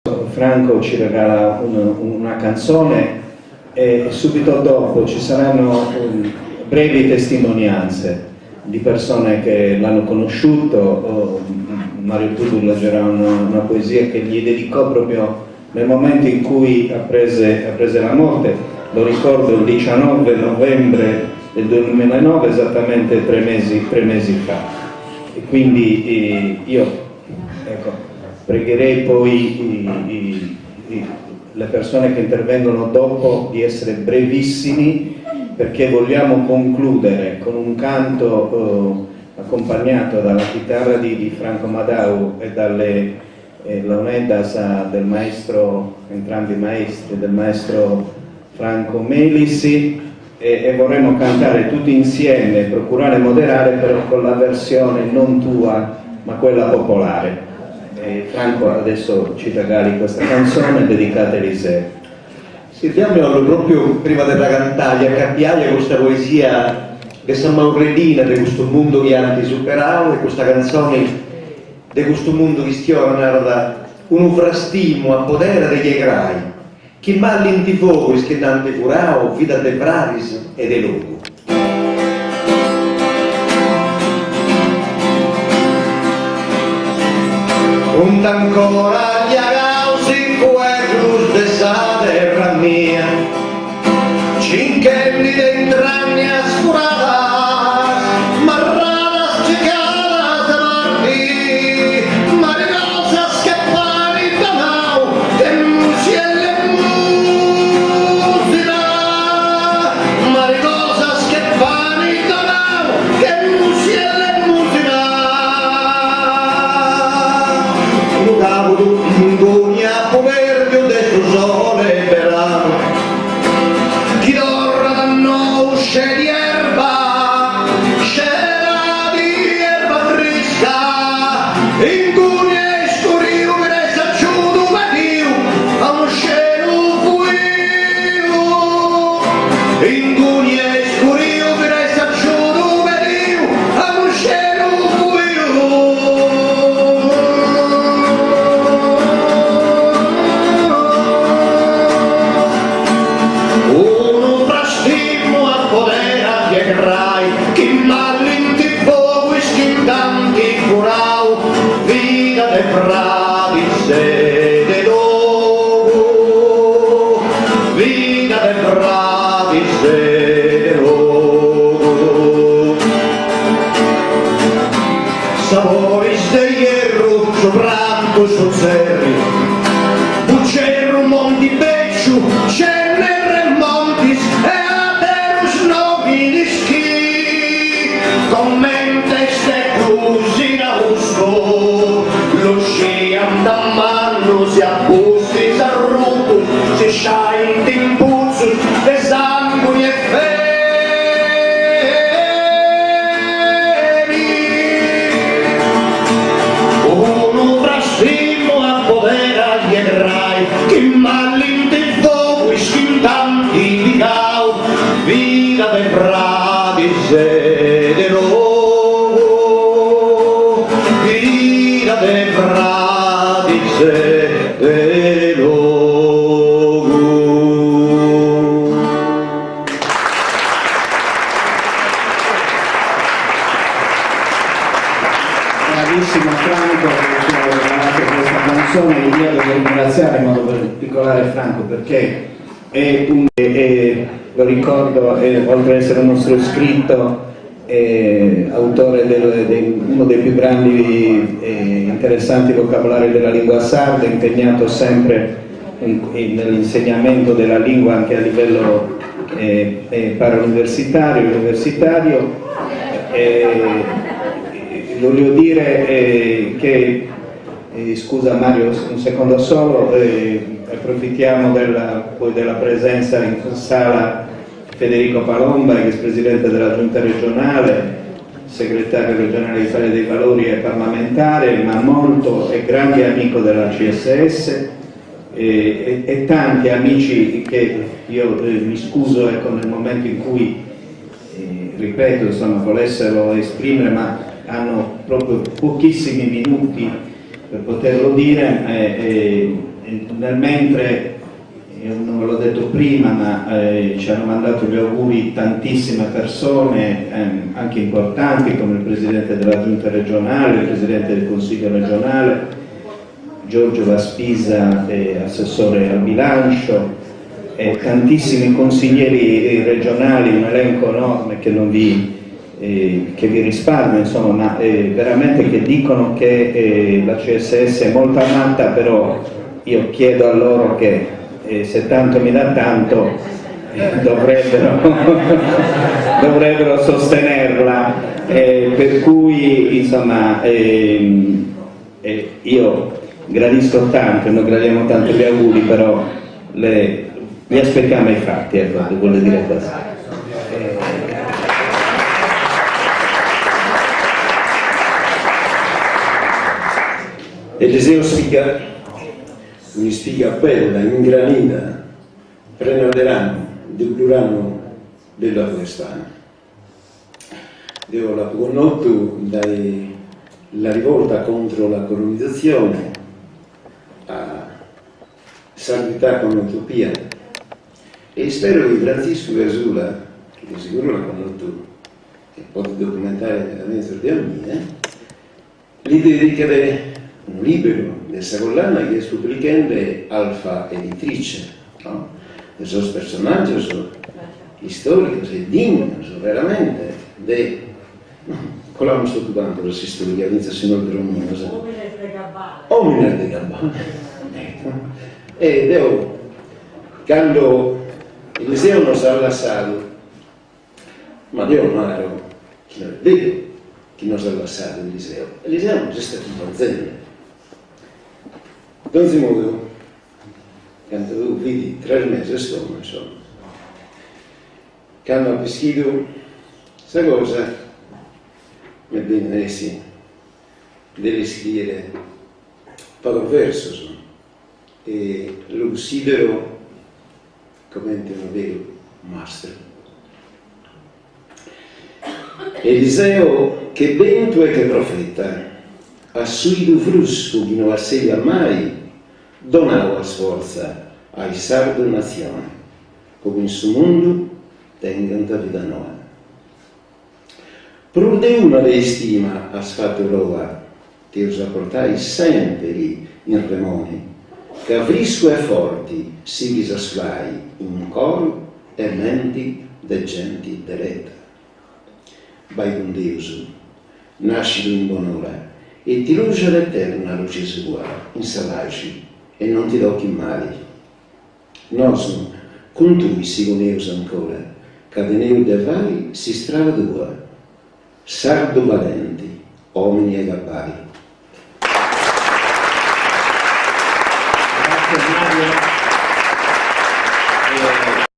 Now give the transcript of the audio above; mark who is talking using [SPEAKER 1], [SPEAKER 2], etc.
[SPEAKER 1] Franco ci regala una canzone e subito dopo ci saranno brevi testimonianze di persone che l'hanno conosciuto. Mario Tudu leggerà una poesia che gli dedicò proprio nel momento in cui apprese la morte. Lo ricordo, il 19 novembre del 2009, esattamente tre mesi fa. E quindi io pregherei poi le persone che intervengono dopo di essere brevissimi, perché vogliamo concludere con un canto accompagnato dalla chitarra di Franco Madau e dalle launedas del maestro, entrambi maestri, del maestro Franco Melisi, e vorremmo cantare tutti insieme, procurare e moderare, però con la versione non tua ma quella popolare. Franco adesso ci regali questa canzone dedicata a Eliseo.
[SPEAKER 2] Sentiamo proprio prima della cantaglia, cambiare questa poesia che San Mauredina di questo mondo che anti superavo, e questa canzone di questo mondo che stiamo narrando un frastimo a potere degli egrai, chi mal in tifo che tante furao, vita de bravis e de logo. Und ancora gli agausi quellos de sa terra mia, cinquenni d'entragnas furadas, marradas chicadas de martí, marinosas que pan y tanao, de musiele musina, marinosas que pan y tanao, que musiele musina. Ingogna poverio de su sole verano, chi dorra da no usce di erba, scena di erba fresca, ingogna e scurio che ne s'acciudo vedio, a un sceno fuio, ingogna e scurio che ne s'acciudo vedio, a un sceno fuio. Chi mallinti fuoco schindanti curau, vita de bradis e de logo, vita de bradis e de logo. Sabores de hierro sobrando sul serri, bucero monti becciu, cenne remontis e commenta ste cusina usco, lo sciam da manno si apposti s'arruto, si sciain d'impulsus de sanguini e feri. Uno frastimo a povera gli egrai, chi mallinti fuoco e schintanti di cau, vita de bradis de logo, vita de bradis de logo.
[SPEAKER 1] Bravissimo Franco, che ci ha regalato questa canzone. Io devo ringraziare in modo particolare Franco perché è lo ricordo, oltre ad essere un nostro iscritto, autore di uno dei più grandi e interessanti vocabolari della lingua sarda, impegnato sempre nell'insegnamento della lingua anche a livello parauniversitario, universitario. Voglio dire che, scusa Mario, un secondo solo, approfittiamo della presenza in sala Federico Palomba, ex presidente della giunta regionale, segretario regionale di Italia dei Valori e parlamentare, ma molto e grande amico della CSS, e tanti amici che io mi scuso nel momento in cui, ripeto, insomma, volessero esprimere, ma hanno proprio pochissimi minuti per poterlo dire. nel mentre, non l'ho detto prima, ma ci hanno mandato gli auguri tantissime persone, anche importanti, come il Presidente della Giunta regionale, il Presidente del Consiglio regionale, Giorgio Vaspisa, assessore al bilancio, e tantissimi consiglieri regionali, un elenco enorme che non vi risparmio, insomma, ma veramente che dicono che la CSS è molto amata, però io chiedo a loro che se tanto mi dà tanto dovrebbero sostenerla, per cui insomma io gradisco tanto, noi gradiamo tanto gli auguri, però li aspettiamo ai fatti, ecco, vuole dire così.
[SPEAKER 3] Eliseo mi spiega bella, ingranita, prenoteranno, debluranno della quest'anno. Io la conosco dalla rivolta contro la colonizzazione a salvità con l'utopia, e spero che Francisco Gasula, che di sicuro la conosco e può documentare veramente di anni, gli dedicherà un libro di questa collana che è supplicante Alfa Editrice, no? Esos personaggi sono storici e dignos veramente di colano occupando la storia, inizia signor Dromino, Omines de Gabbana, ed io quando Eliseo nos ha lasciato, ma io non ero chi non è vero chi nos ha lasciato Eliseo non c'è stato un panzello. In modo, quando tu vedi 3 mesi sono, insomma, che hanno peschito questa cosa, mi viene sì, deve scrivere poco verso, insomma, e lo considero come un vero maestro. Eliseo, che vento e che profeta, a suido frusco di non assegna mai, donava sforza ai sardo nazione, come in suo mondo tengan da vita nuova. Pur di una di stima a sfatto roa, che us apportai sempre in remoni, che avrisco e forti si visasflai in coro e menti de genti dereta. Vai con Deus, nasci in buon'ora, e ti luce l'eterna luce sua, in salagi, e non ti tocchi mali. Nos, con tu si coneus ancora, cadeneu de vai si strada tua, sardo valenti, uomini e gabbari.